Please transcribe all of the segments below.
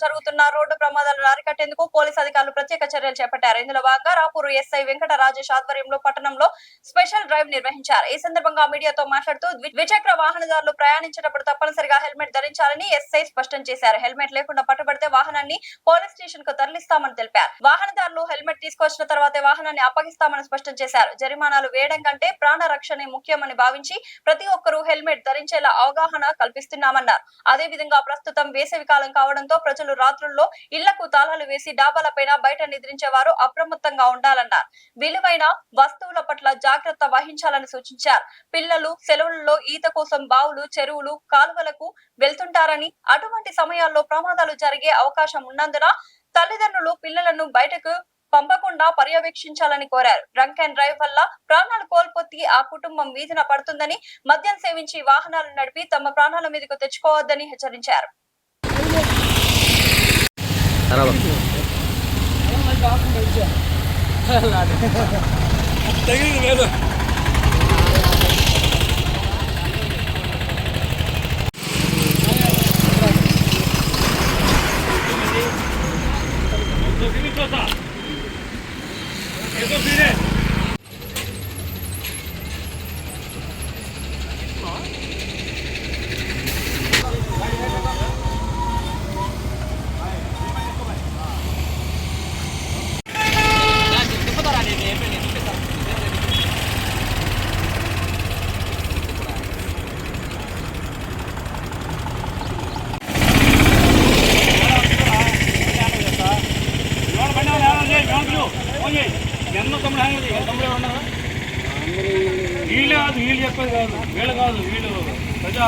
జరుగుతున్న రోడ్డు ప్రమాదాలను అరికట్టేందుకు పోలీసు అధికారులు ప్రత్యేక చర్యలు చేపట్టారు. ఇందులో భాగంగా రాపూరు ఎస్ఐ వెంకట రాజేష్ ఆధ్వర్యంలో పట్టణంలో స్పెషల్ డ్రైవ్ నిర్వహించారు. ఈ సందర్భంగా మీడియాతో మాట్లాడుతూ ద్విచక్ర వాహనదారులు ప్రయాణించేటప్పుడు తప్పనిసరిగా హెల్మెట్ ధరించాలని ఎస్ఐ స్పష్టం చేశారు. హెల్మెట్ లేకుండా పట్టుబడితే వాహనాన్ని పోలీస్ స్టేషన్ కు తరలిస్తామని తెలిపారు. వాహనదారులు హెల్మెట్ తీసుకొచ్చిన తర్వాతే వాహనాన్ని అప్పగిస్తామని స్పష్టం చేశారు. జరిమానాలు వేయడం కంటే ప్రాణ రక్షణే ముఖ్యమని భావించి ప్రతి ఒక్కరూ హెల్మెట్ ధరించేలా అవగాహన కల్పిస్తున్నామన్నారు. అదే విధంగా ప్రస్తుతం వేసవి కాలం కావడంతో ప్రజలు రాత్రుల్లో ఇళ్లకు తాళాలు వేసి డాబాలపైన బయట నిద్రించేవారు అప్రమత్తంగా ఉండాలన్నారు. విలువైన వస్తువుల పట్ల జాగ్రత్త వహించాలని సూచించారు. పిల్లలు సెలవులలో ఈత కోసం బావులు, చెరువులు, కాలువలకు వెళ్తుంటారని అటువంటి సమయాల్లో ప్రమాదాలు జరిగే అవకాశం ఉన్నందున తల్లిదండ్రులు పిల్లలను బయటకు పంపకుండా పర్యవేక్షించాలని కోరారు. డ్రంక్ అండ్ డ్రైవ్ వల్ల ప్రాణాలు కోల్పోతే ఆ కుటుంబం వీధిన పడుతుందని, మద్యం సేవించి వాహనాలు నడిపి తమ ప్రాణాల మీదకు తెచ్చుకోవద్దని హెచ్చరించారు. వీళ్ళు చెప్పేది కాదు, వీళ్ళు కాదు, వీళ్ళు ప్రజా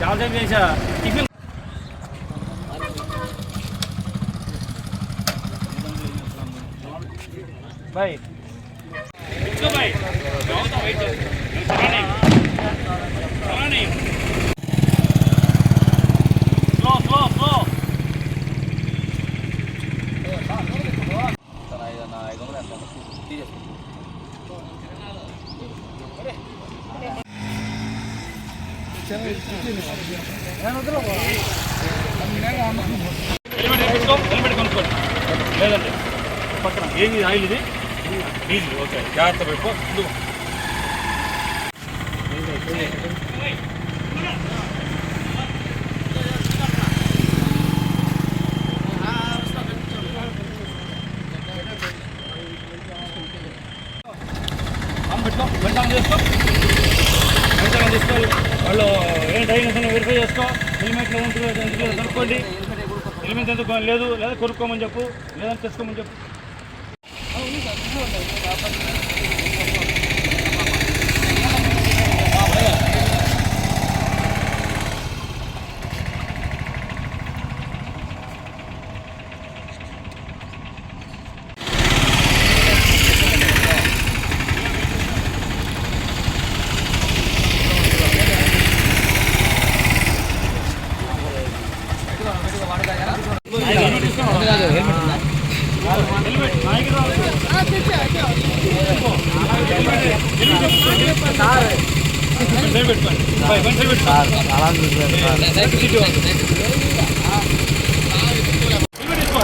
చాలా చేసా టిఫిన్ भाई इसको भाई जाओ तो वेट चला नहीं स्लो स्लो स्लो चला इधर ना इधर ना धीरे हेलमेट కొనుక్కోండి లేదండి పక్కన ఏది ఆయిల్ ఇది డీజిల్ ఓకే జాగ్రత్త పెట్టుకో పెట్టుకో బండి చేసుకో తీసుకోవాలి వాళ్ళు ఏం డ్రైవింగ్ వెరిఫై చేసుకో హెల్మెట్లో ఉంటుంది కనుక్కోండి హెల్మెట్ ఎందుకు లేదు లేదా కొనుక్కోమని చెప్పు లేదని తెచ్చుకోమని చెప్పు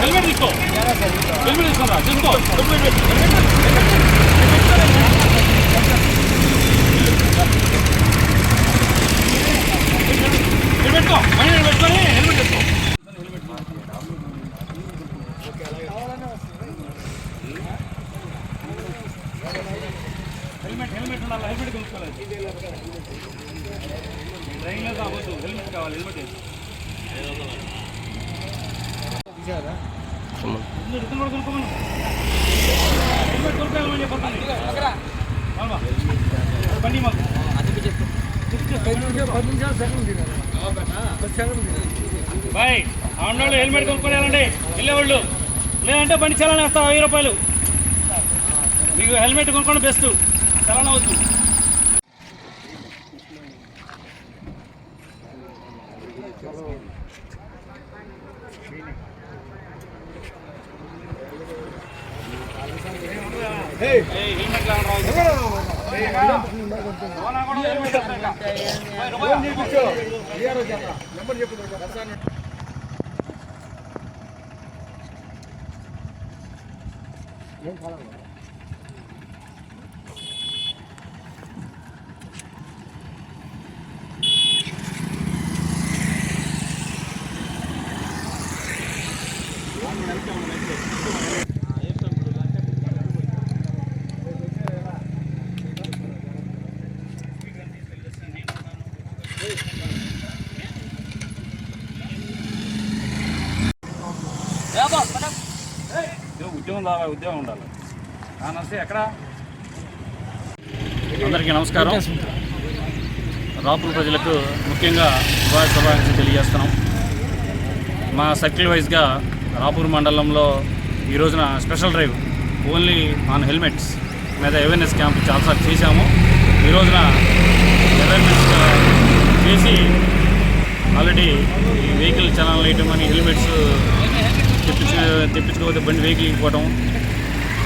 हेलमेट తీసుకో हेलमेट తీసుకోరా తీసుకో हेलमेट को మనీ పెట్టుకొని हेलमेट తీసుకో हेलमेट ఉండాలి हेलमेट కొనుక్కోవాలి డ్రైవింగ్ లో కావద్దు हेलमेट కావాలి हेलमेट తీసారా ఇద్దరు కూడా కొనుక్కోమను हेलमेट కొనుక్కోమని చెప్పండి బాబా బండి మాకు అది చెప్పు 10 నిమిషాలు సెకండ్ దిగాలి బాయ్ ఆండోళ్ళు హెల్మెట్ కొనుక్కోవాలండి వెళ్ళేవాళ్ళు లేదంటే బండి చలానా వేస్తావు 1000 రూపాయలు మీకు హెల్మెట్ కొనుక్కోండి బెస్ట్, చలన అవుతుంది. హెల్మెట్ ఉద్యోగం ఉండాలి. నమస్తే. ఎక్కడ అందరికీ నమస్కారం. రాపూర్ ప్రజలకు ముఖ్యంగా శుభాకాంక్షలు తెలియజేస్తున్నాం. మా సర్కిల్ వైజ్గా రాపూర్ మండలంలో ఈ రోజున special drive only on helmets మీద అవేర్నెస్ క్యాంప్ చాలాసార్లు చేశాము. ఈ రోజున అవేర్నెస్ చేసి ఆల్రెడీ ఈ వెహికల్ చలానాలు వేయటం అని హెల్మెట్స్ తెప్పించుకోకపోతే బండి వెహికల్ ఇవ్వడం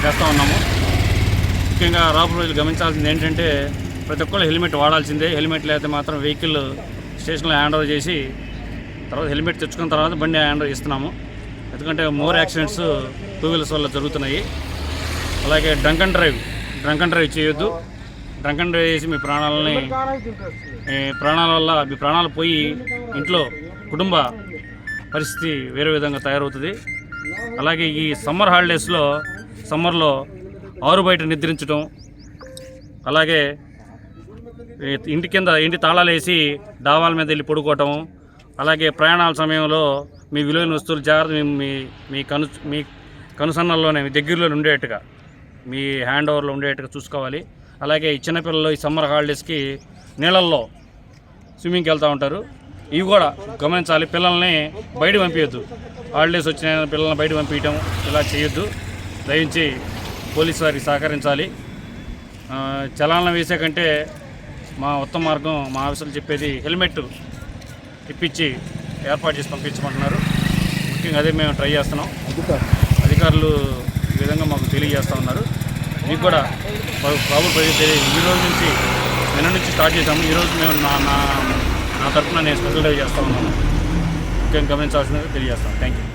చేస్తూ ఉన్నాము. ముఖ్యంగా రాపూర్ ప్రజలు గమనించాల్సింది ఏంటంటే ప్రతి ఒక్కళ్ళు హెల్మెట్ వాడాల్సిందే. హెల్మెట్ లేకపోతే మాత్రం వెహికల్ స్టేషన్లో హ్యాండ్ ఓవర్ చేసి తర్వాత హెల్మెట్ తెచ్చుకున్న తర్వాత బండి హ్యాండ్ ఓవర్ ఇస్తున్నాము. ఎందుకంటే మోర్ యాక్సిడెంట్స్ టూ వీలర్స్ వల్ల జరుగుతున్నాయి. అలాగే డ్రంక్ అండ్ డ్రైవ్ చేయొద్దు. డ్రంక్ అండ్ డ్రైవ్ చేసి మీ ప్రాణాలు పోయి ఇంట్లో కుటుంబ పరిస్థితి వేరే విధంగా తయారవుతుంది. అలాగే ఈ సమ్మర్ హాలిడేస్లో సమ్మర్లో ఆరు బయట నిద్రించడం, అలాగే ఇంటి తాళాలు వేసి డాబాల మీద వెళ్ళి పడుకోవటం, అలాగే ప్రయాణాల సమయంలో మీ విలువైన వస్తువులు జాగ్రత్త మీ కనుసన్నల్లోనే మీ దగ్గరలో ఉండేట్టుగా మీ హ్యాండ్ ఓవర్లో ఉండేట్టుగా చూసుకోవాలి. అలాగే ఈ చిన్నపిల్లలు ఈ సమ్మర్ హాలిడేస్కి నీళ్ళల్లో స్విమ్మింగ్కి వెళ్తూ ఉంటారు. ఇవి కూడా గమనించాలి. పిల్లల్ని బయట పంపించద్దు. హాలిడేస్ వచ్చిన పిల్లల్ని బయట పంపించడం ఇలా చేయొద్దు. దయించి పోలీసు వారికి సహకరించాలి. చలానం వేసే కంటే మా ఉత్తమ మార్గం మా ఆఫీసులు చెప్పేది హెల్మెట్ ఇప్పించి ఏర్పాటు చేసి పంపించమంటున్నారు. ముఖ్యంగా అదే మేము ట్రై చేస్తున్నాం. అధికారులు ఈ విధంగా మాకు తెలియజేస్తూ ఉన్నారు. మీకు కూడా రాబోయే ప్రజలు ఈ రోజు నుంచి నిన్న నుంచి స్టార్ట్ చేశాము. ఈరోజు మేము నా తరఫున నేను స్పెషల్ డ్రైవ్ చేస్తూ ఉన్నాను. ముఖ్యంగా గమనించాల్సిందిగా తెలియజేస్తాను. Thank you.